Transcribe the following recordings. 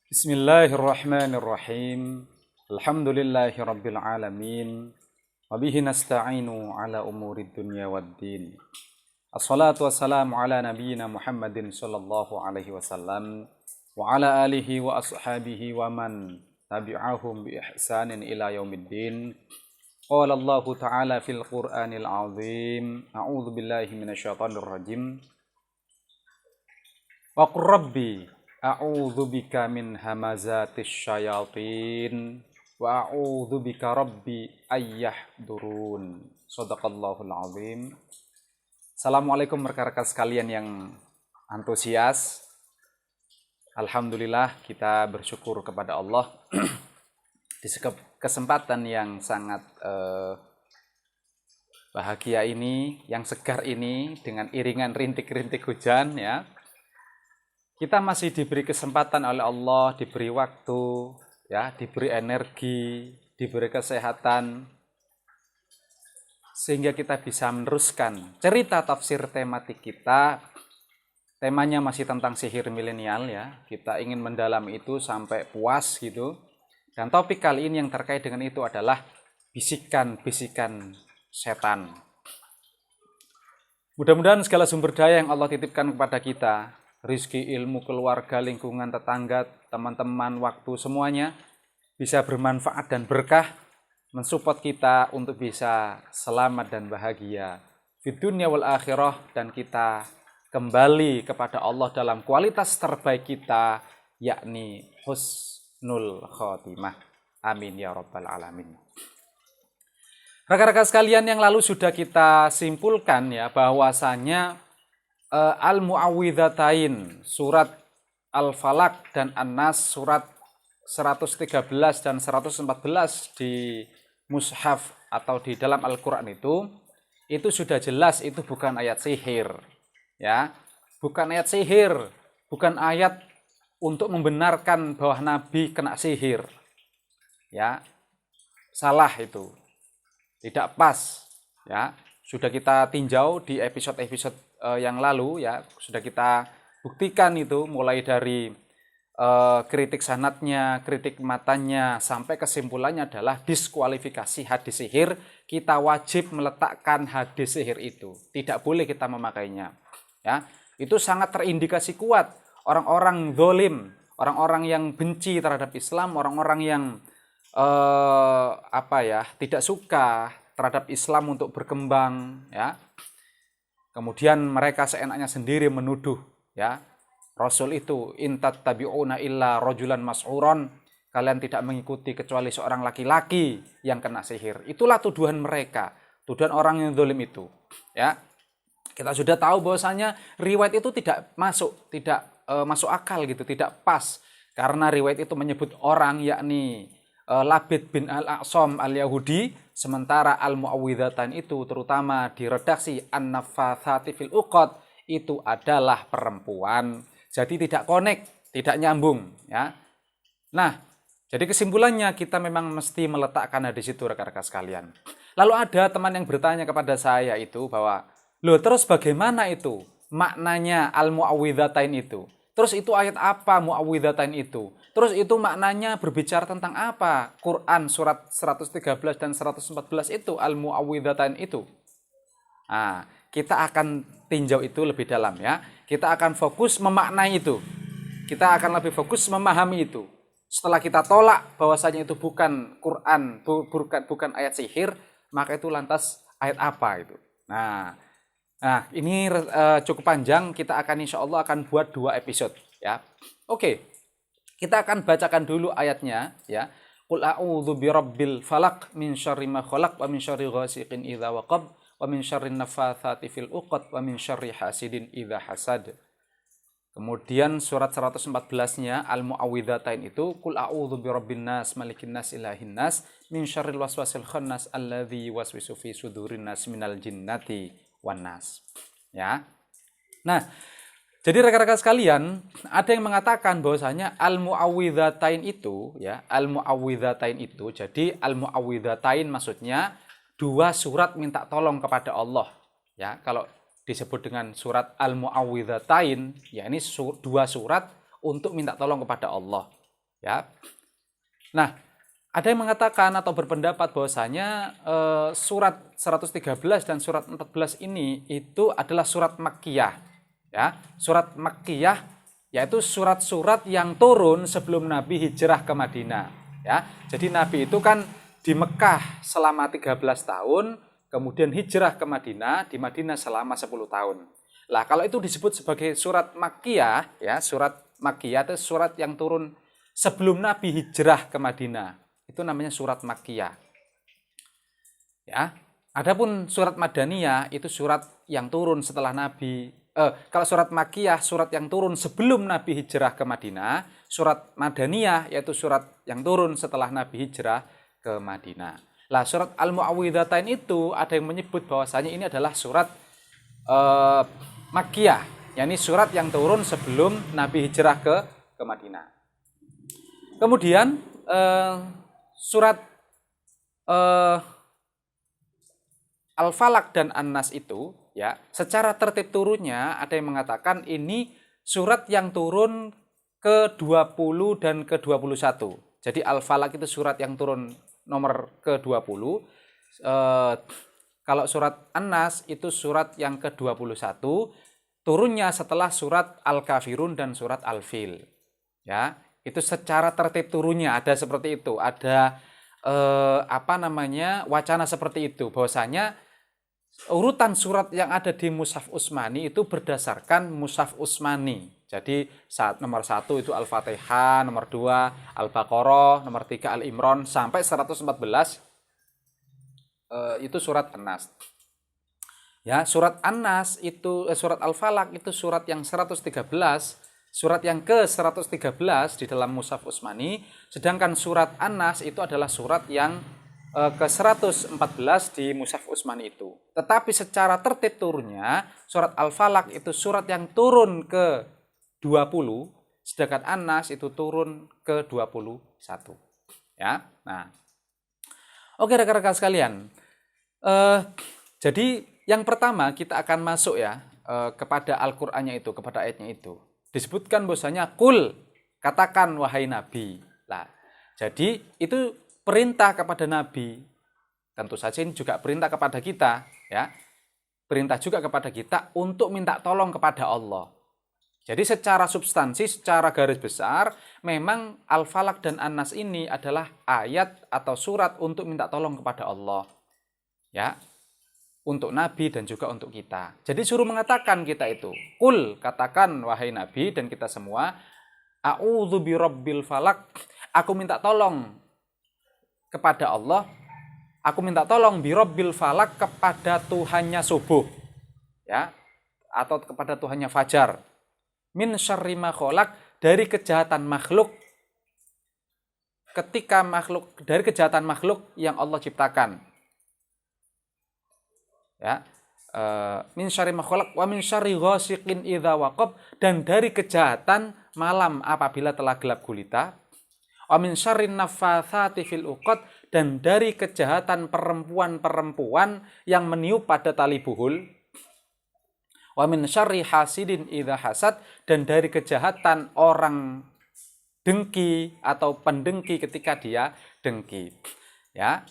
Bismillahirrahmanirrahim. Alhamdulillahi rabbil alamin. Wabihi nasta'inu ala umurid dunya waddin. Assalatu wassalamu ala nabiyyina Muhammadin sallallahu alaihi wasallam wa ala alihi wa ashabihi wa man tabi'ahum bi ihsanin ila yaumiddin. Qala Allah ta'ala fil Qur'anil azim. A'udzu billahi minasyaitonir rajim. Wa qur rabbi a'udzu bika min hamazatis syayatin wa a'udzu bika rabbi ayyahdurun. Shadaqallahul azim. Assalamualaikum rekan-rekan sekalian yang antusias. Alhamdulillah kita bersyukur kepada Allah di kesempatan yang sangat bahagia ini, yang segar ini dengan iringan rintik-rintik hujan ya. Kita masih diberi kesempatan oleh Allah, diberi waktu, ya, diberi energi, diberi kesehatan, sehingga kita bisa meneruskan cerita tafsir tematik kita. Temanya masih tentang sihir milenial ya. Kita ingin mendalami itu sampai puas gitu. Dan topik kali ini yang terkait dengan itu adalah bisikan-bisikan setan. Mudah-mudahan segala sumber daya yang Allah titipkan kepada kita, rizki, ilmu, keluarga, lingkungan, tetangga, teman-teman, waktu, semuanya bisa bermanfaat dan berkah, mensupport kita untuk bisa selamat dan bahagia di dunia wal akhirah, dan kita kembali kepada Allah dalam kualitas terbaik kita, yakni husnul khotimah. Amin ya rabbal alamin. Rekan-rekan sekalian, yang lalu sudah kita simpulkan ya bahwasanya Al-Mu'awwidhatain, surat Al-Falaq dan An-Nas, surat 113 dan 114 di mushaf atau di dalam Al-Quran itu sudah jelas itu bukan ayat sihir. Ya, bukan ayat sihir, bukan ayat untuk membenarkan bahwa Nabi kena sihir. Ya, salah itu. Tidak pas. Ya, sudah kita tinjau di episode-episode yang lalu ya, sudah kita buktikan itu mulai dari kritik sanadnya, kritik matanya, sampai kesimpulannya adalah diskualifikasi hadis sihir. Kita wajib meletakkan hadis sihir itu, tidak boleh kita memakainya ya. Itu sangat terindikasi kuat orang-orang zalim, orang-orang yang benci terhadap Islam, orang-orang yang tidak suka terhadap Islam untuk berkembang ya. Kemudian mereka seenaknya sendiri menuduh ya, Rasul itu intat tabi'una illa rajulan mas'uron, kalian tidak mengikuti kecuali seorang laki-laki yang kena sihir. Itulah tuduhan mereka, tuduhan orang yang zalim itu ya. Kita sudah tahu bahwasanya riwayat itu tidak masuk akal gitu, tidak pas, karena riwayat itu menyebut orang yakni Labid bin Al-Aqsam Al-Yahudi, sementara Al-Mu'awwidhatain itu terutama di redaksi An-Naffatsati fil Uqad itu adalah perempuan. Jadi tidak connect, tidak nyambung ya. Nah, jadi kesimpulannya kita memang mesti meletakkan di situ rekan-rekan sekalian. Lalu ada teman yang bertanya kepada saya itu bahwa, "Loh, terus bagaimana itu maknanya Al-Mu'awwidhatain itu? Terus itu ayat apa Mu'awwidhatain itu? Terus itu maknanya berbicara tentang apa? Quran surat 113 dan 114 itu Al-Mu'awwidhatain itu." Nah, kita akan tinjau itu lebih dalam ya. Kita akan fokus memaknai itu. Kita akan lebih fokus memahami itu. Setelah kita tolak bahwasanya itu bukan Quran, bukan ayat sihir, maka itu lantas ayat apa itu? Nah, ini cukup panjang. Kita akan insya Allah akan buat 2 episode ya. Oke. Kita akan bacakan dulu ayatnya ya. Qul a'udzu birabbil falaq min syarri ma khalaq wa min syarri ghasiqin idza waqab wa min syarrin naffatsati fil 'uqad wa min syarri hasidin idza hasad. Kemudian surat 114-nya Al-Mu'awwidhatain itu qul a'udzu birabbin nas malikin nas ilahin nas min syarril waswasil khannas alladzi yuwaswisu fi sudurin nas minal jinnati wan nas. Ya. Nah, jadi rekan-rekan sekalian, ada yang mengatakan bahwasanya Al-Mu'awwidhatain itu ya, Al-Mu'awwidhatain itu, jadi Al-Mu'awwidhatain maksudnya 2 surat minta tolong kepada Allah ya. Kalau disebut dengan surat Al-Mu'awwidhatain, ya ini 2 surat untuk minta tolong kepada Allah. Ya. Nah, ada yang mengatakan atau berpendapat bahwasanya surat 113 dan surat 14 ini itu adalah surat Makkiyah. Ya, surat Makkiyah yaitu surat-surat yang turun sebelum Nabi hijrah ke Madinah. Ya, jadi Nabi itu kan di Mekah selama 13 tahun, kemudian hijrah ke Madinah, di Madinah selama 10 tahun. Lah, kalau itu disebut sebagai surat Makkiyah, ya, surat Makkiyah itu surat yang turun sebelum Nabi hijrah ke Madinah. Itu namanya surat Makkiyah. Ya. Adapun surat Madaniyah itu surat yang turun setelah Nabi. Kalau surat Makkiyah surat yang turun sebelum Nabi hijrah ke Madinah. Surat Madaniyah yaitu surat yang turun setelah Nabi hijrah ke Madinah. Lah, surat Al-Mu'awwidhatain itu ada yang menyebut bahwasanya ini adalah surat Makkiyah, yakni surat yang turun sebelum Nabi hijrah ke Madinah. Kemudian surat Al-Falaq dan An-Nas itu, ya, secara tertib turunnya ada yang mengatakan ini surat yang turun ke-20 dan ke-21. Jadi Al-Falaq itu surat yang turun nomor ke-20. Kalau surat An-Nas itu surat yang ke-21, turunnya setelah surat Al-Kafirun dan surat Al-Fil. Ya, itu secara tertib turunnya ada seperti itu. Ada wacana seperti itu, bahwasanya urutan surat yang ada di Mushaf Utsmani itu berdasarkan Mushaf Utsmani. Jadi nomor 1 itu Al-Fatihah, nomor 2 Al-Baqarah, nomor 3 Al-Imran sampai 114 itu surat An-Nas. Ya, surat An-Nas itu surat Al-Falaq itu surat yang 113, surat yang ke-113 di dalam Mushaf Utsmani, sedangkan surat An-Nas itu adalah surat yang ke-114 di Mushaf Utsmani itu. Tetapi secara tertib turunnya, surat Al-Falaq itu surat yang turun ke 20, sedangkan An-Nas itu turun ke 21. Ya. Nah. Oke, rekan-rekan sekalian. Jadi yang pertama kita akan masuk ya kepada Al-Qur'annya itu, kepada ayatnya itu. Disebutkan bahwasanya kul, katakan wahai Nabi. Lah, jadi itu perintah kepada Nabi. Tentu saja ini juga perintah kepada kita, ya. Perintah juga kepada kita untuk minta tolong kepada Allah. Jadi secara substansi, secara garis besar, memang Al-Falaq dan An-Nas ini adalah ayat atau surat untuk minta tolong kepada Allah. Ya, untuk Nabi dan juga untuk kita. Jadi suruh mengatakan kita itu. Kul, katakan wahai Nabi dan kita semua, a'udzu birabbil falaq. Aku minta tolong kepada Allah. Aku minta tolong birabbil falaq kepada Tuhannya subuh. Ya, atau kepada Tuhannya fajar. Min syarri ma khalaq, dari kejahatan makhluk, dari kejahatan makhluk yang Allah ciptakan. Ya, min syarri ma khalaq wa min syarri ghasiqin idza waqab, dan dari kejahatan malam apabila telah gelap gulita. Wa min syarri naffatsati fil uqad, dan dari kejahatan perempuan-perempuan yang meniup pada tali buhul. Wa min syarri hasidin idza hasad, dan dari kejahatan orang dengki atau pendengki ketika dia dengki. Ya.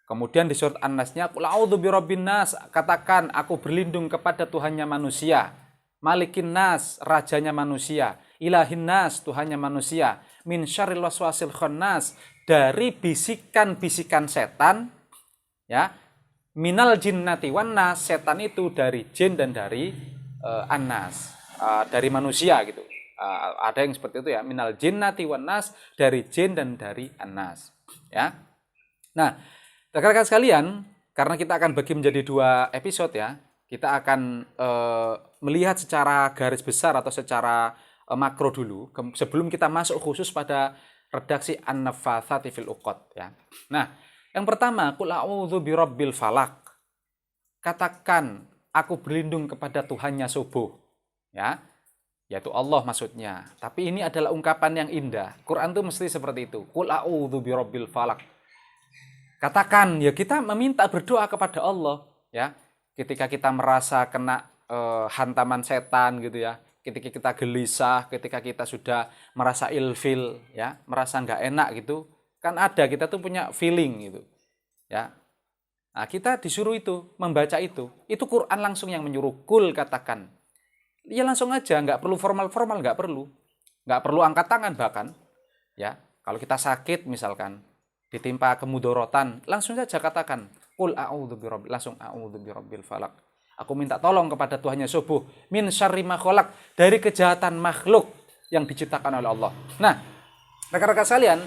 Kemudian di surat An-Nasnya, qul a'udzu birabbin nas, katakan aku berlindung kepada Tuhannya manusia, malikin nas, rajanya manusia, ilahin nas, Tuhannya manusia, min syarril waswasil khannas, dari bisikan-bisikan setan, ya. Minal jinnati wan nas, setan itu dari jin dan dari an-nas, dari manusia gitu. Ada yang seperti itu ya, minal jinnati wan nas, dari jin dan dari an-nas. Ya. Nah, rekan-rekan sekalian, karena kita akan bagi menjadi 2 episode ya, kita akan melihat secara garis besar atau secara makro dulu, sebelum kita masuk khusus pada redaksi an-naffatsati fil uqad ya. Nah, yang pertama, qul a'udzu birabbil falaq. Katakan aku berlindung kepada Tuhannya subuh. Ya. Yaitu Allah maksudnya. Tapi ini adalah ungkapan yang indah. Quran itu mesti seperti itu. Qul a'udzu birabbil falaq. Katakan, ya kita meminta berdoa kepada Allah, ya. Ketika kita merasa kena hantaman setan gitu ya. ketika kita gelisah, ketika kita sudah merasa ilfil, ya, merasa nggak enak gitu, kan ada, kita tuh punya feeling gitu, ya. Nah, kita disuruh itu, membaca itu Quran langsung yang menyuruh, kul katakan. Ya langsung aja, nggak perlu formal-formal, nggak perlu angkat tangan bahkan, ya. Kalau kita sakit misalkan, ditimpa kemudorotan, langsung saja katakan, kul langsung a'udzu birabbil falaq. Aku minta tolong kepada Tuhannya subuh, min syarri ma khalaq, dari kejahatan makhluk yang diciptakan oleh Allah. Nah, rekan-rekan sekalian,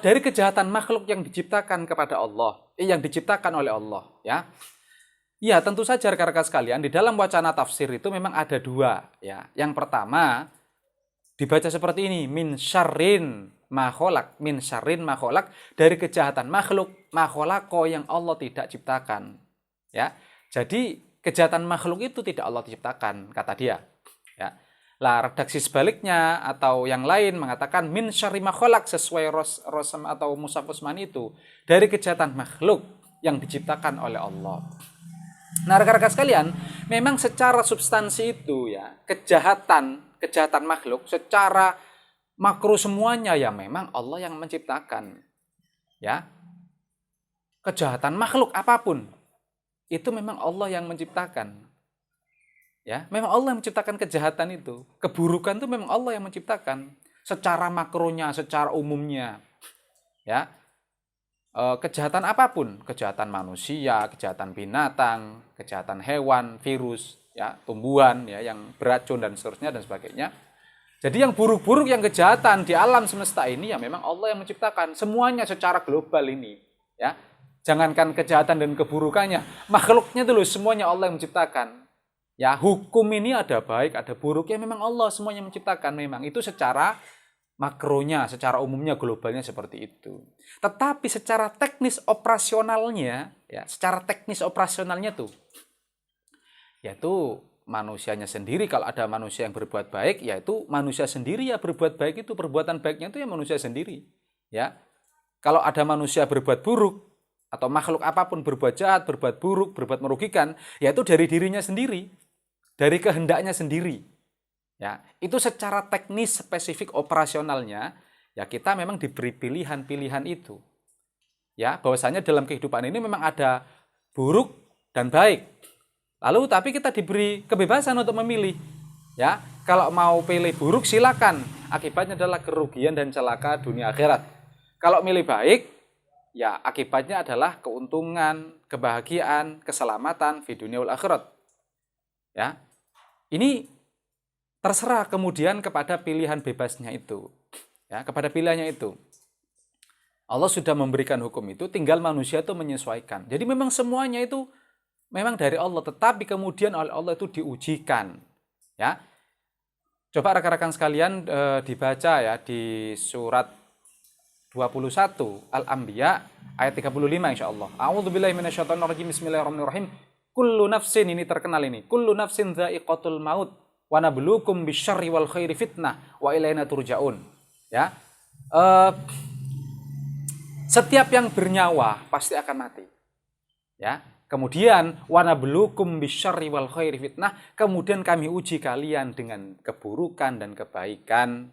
dari kejahatan makhluk yang diciptakan kepada Allah, yang diciptakan oleh Allah, ya. Ya, tentu saja rekan-rekan sekalian, di dalam wacana tafsir itu memang ada dua, ya. Yang pertama dibaca seperti ini, min syarrin ma khalaq, min syarrin ma khalaq, dari kejahatan makhluk, ma khalaqa, yang Allah tidak ciptakan, ya. Jadi kejahatan makhluk itu tidak Allah ciptakan, kata dia, ya. Lah, redaksi sebaliknya atau yang lain mengatakan min syarri ma khalaq, sesuai Rosam atau Mushaf Utsmani itu dari kejahatan makhluk yang diciptakan oleh Allah. Nah, rekan-rekan sekalian, memang secara substansi itu, ya, kejahatan makhluk secara makro semuanya ya memang Allah yang menciptakan, ya. Kejahatan makhluk apapun itu memang Allah yang menciptakan, ya. Memang Allah yang menciptakan kejahatan itu, keburukan itu memang Allah yang menciptakan secara makronya, secara umumnya, ya. Kejahatan apapun, kejahatan manusia, kejahatan binatang, kejahatan hewan, virus, ya, tumbuhan, ya, yang beracun dan seterusnya dan sebagainya. Jadi yang buruk-buruk, yang kejahatan di alam semesta ini ya memang Allah yang menciptakan semuanya secara global ini, ya. Jangankan kejahatan dan keburukannya, makhluknya dulu semuanya Allah yang menciptakan. Ya, hukum ini ada baik, ada buruk, ya memang Allah semuanya menciptakan, memang itu secara makronya, secara umumnya, globalnya seperti itu. Tetapi secara teknis operasionalnya, ya, secara teknis operasionalnya tuh, yaitu manusianya sendiri. Kalau ada manusia yang berbuat baik, yaitu manusia sendiri ya berbuat baik itu, perbuatan baiknya itu ya manusia sendiri, ya. Kalau ada manusia berbuat buruk atau makhluk apapun berbuat jahat, berbuat buruk, berbuat merugikan, yaitu dari dirinya sendiri, dari kehendaknya sendiri. Ya, itu secara teknis spesifik operasionalnya, ya kita memang diberi pilihan-pilihan itu. Ya, bahwasanya dalam kehidupan ini memang ada buruk dan baik. Lalu tapi kita diberi kebebasan untuk memilih. Ya, kalau mau pilih buruk silakan. Akibatnya adalah kerugian dan celaka dunia akhirat. Kalau milih baik, ya akibatnya adalah keuntungan, kebahagiaan, keselamatan di dunia wal akhirat. Ya. Ini terserah kemudian kepada pilihan bebasnya itu. Ya, kepada pilihannya itu. Allah sudah memberikan hukum itu, tinggal manusia itu menyesuaikan. Jadi memang semuanya itu memang dari Allah, tetapi kemudian oleh Allah itu diujikan. Ya. Coba rekan-rekan sekalian dibaca ya di surat 21 Al-Anbiya ayat 35 insyaallah. A'udzubillahi minasyaitonirrajim. Bismillahirrahmanirrahim. Kullu nafsin, ini terkenal ini. Kullu nafsin dha'iqatul maut wa nabluukum bisyarri wal khairi fitnah wa ilaina turja'un. Ya. Setiap yang bernyawa pasti akan mati. Ya. Kemudian wa nabluukum bisyarri wal khairi fitnah, kemudian kami uji kalian dengan keburukan dan kebaikan.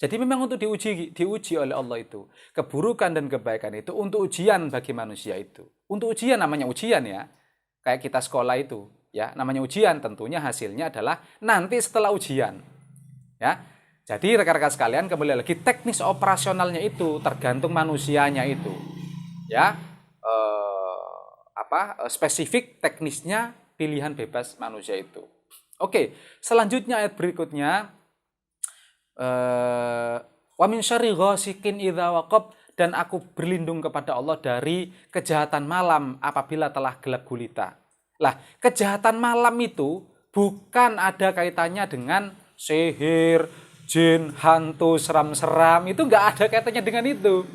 Jadi memang untuk diuji oleh Allah itu. Keburukan dan kebaikan itu untuk ujian bagi manusia itu. Untuk ujian, namanya ujian ya. Kayak kita sekolah itu, ya, namanya ujian, tentunya hasilnya adalah nanti setelah ujian. Ya. Jadi rekan-rekan sekalian, kembali lagi teknis operasionalnya itu tergantung manusianya itu. Ya. Spesifik teknisnya pilihan bebas manusia itu. Oke, selanjutnya ayat berikutnya, wa min syarri ghasikin idza waqab, dan aku berlindung kepada Allah dari kejahatan malam apabila telah gelap gulita. Lah, kejahatan malam itu bukan ada kaitannya dengan sihir, jin, hantu, seram-seram, itu enggak ada kaitannya dengan itu.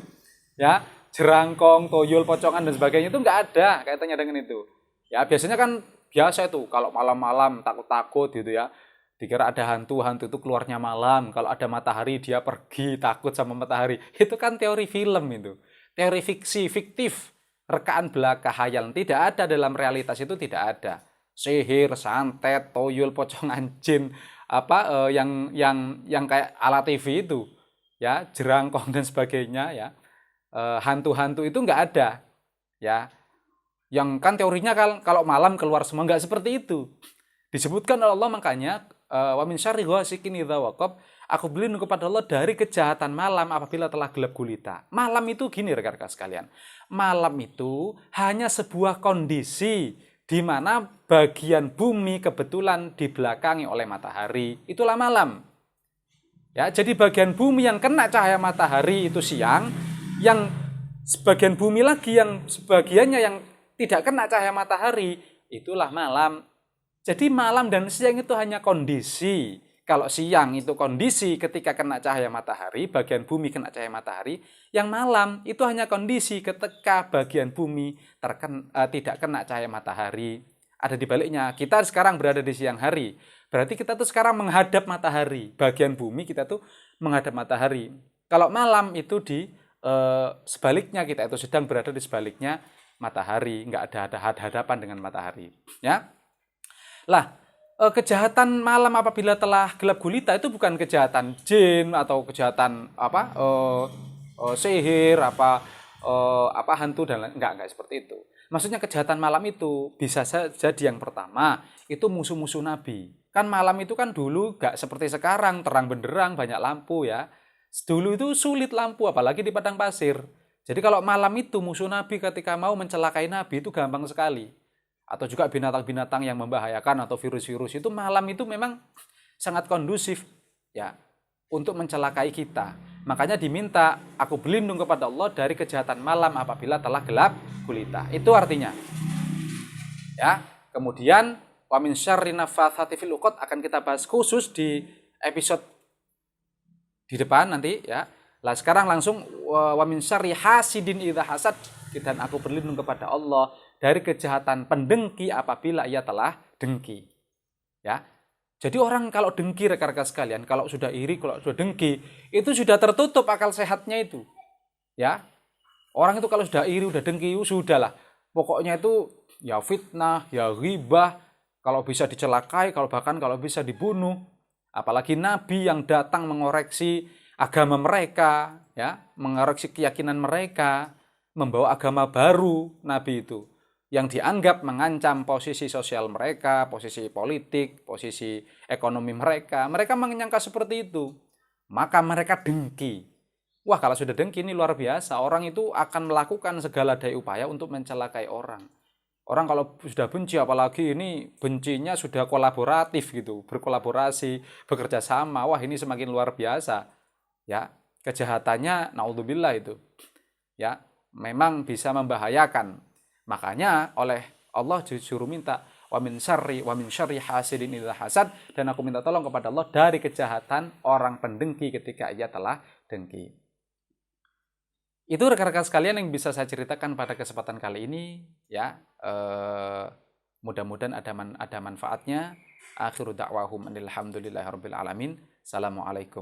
Ya, jerangkong, toyol, pocongan dan sebagainya itu enggak ada kaitannya dengan itu. Ya, biasanya kan biasa itu kalau malam-malam takut-takut gitu ya. Dikira ada hantu itu keluarnya malam. Kalau ada matahari dia pergi, takut sama matahari. Itu kan teori film itu. Teori fiksi, fiktif. Rekaan belaka, hayal. Tidak ada dalam realitas, itu tidak ada. Sihir, santet, toyol, pocongan jin, yang kayak ala TV itu, ya, jerangkong dan sebagainya, ya. Hantu-hantu itu nggak ada, ya. Yang kan teorinya kalau malam keluar semua, nggak seperti itu. Disebutkan oleh Allah, makanya wa min syarri ghasikin idza waqab, aku berlindung kepada Allah dari kejahatan malam apabila telah gelap gulita. Malam itu gini rekan-rekan sekalian. Malam itu hanya sebuah kondisi di mana bagian bumi kebetulan dibelakangi oleh matahari. Itulah malam. Ya, jadi bagian bumi yang kena cahaya matahari itu siang, yang sebagian bumi lagi yang sebagiannya yang tidak kena cahaya matahari, itulah malam. Jadi malam dan siang itu hanya kondisi. Kalau siang itu kondisi ketika kena cahaya matahari, bagian bumi kena cahaya matahari. Yang malam itu hanya kondisi ketika bagian bumi tidak kena cahaya matahari. Ada di baliknya, kita sekarang berada di siang hari. Berarti kita tuh sekarang menghadap matahari. Bagian bumi kita tuh menghadap matahari. Kalau malam itu di sebaliknya, kita itu sedang berada di sebaliknya matahari, nggak ada hadapan dengan matahari, ya. Lah, kejahatan malam apabila telah gelap gulita itu bukan kejahatan jin atau kejahatan sihir hantu dan lain, enggak seperti itu. Maksudnya kejahatan malam itu bisa jadi yang pertama itu musuh-musuh Nabi. Kan malam itu kan dulu nggak seperti sekarang terang benderang banyak lampu, ya. Dulu itu sulit lampu apalagi di padang pasir. Jadi kalau malam itu musuh Nabi ketika mau mencelakai Nabi itu gampang sekali. Atau juga binatang-binatang yang membahayakan atau virus-virus itu malam itu memang sangat kondusif, ya, untuk mencelakai kita. Makanya diminta aku berlindung kepada Allah dari kejahatan malam apabila telah gelap gulita. Itu artinya. Ya. Kemudian wa min syarri naffatsati fil 'uqad akan kita bahas khusus di episode di depan nanti, ya. Lah sekarang langsung wa min syarri hasidin idza hasad, dan aku berlindung kepada Allah dari kejahatan pendengki apabila ia telah dengki. Ya. Jadi orang kalau dengki rekan-rekan sekalian, kalau sudah iri, kalau sudah dengki, itu sudah tertutup akal sehatnya itu. Ya. Orang itu kalau sudah iri, sudah dengki, sudahlah. Pokoknya itu ya fitnah, ya ghibah, kalau bisa dicelakai, kalau bisa dibunuh. Apalagi Nabi yang datang mengoreksi agama mereka, ya, mengoreksi keyakinan mereka, membawa agama baru Nabi itu yang dianggap mengancam posisi sosial mereka, posisi politik, posisi ekonomi mereka. Mereka menyangka seperti itu. Maka mereka dengki. Wah, kalau sudah dengki ini luar biasa. Orang itu akan melakukan segala daya upaya untuk mencelakai orang. Orang kalau sudah benci, apalagi ini bencinya sudah kolaboratif gitu, berkolaborasi, bekerja sama. Wah, ini semakin luar biasa. Ya, kejahatannya naudzubillah itu. Ya, memang bisa membahayakan. Makanya oleh Allah disuruh minta wa min syarri hasidin idza hasad, dan aku minta tolong kepada Allah dari kejahatan orang pendengki ketika ia telah dengki. Itu rekan-rekan sekalian yang bisa saya ceritakan pada kesempatan kali ini, ya. Mudah-mudahan ada manfaatnya. Akhiru da'wahum alhamdulillahirabbil alamin. Assalamualaikum.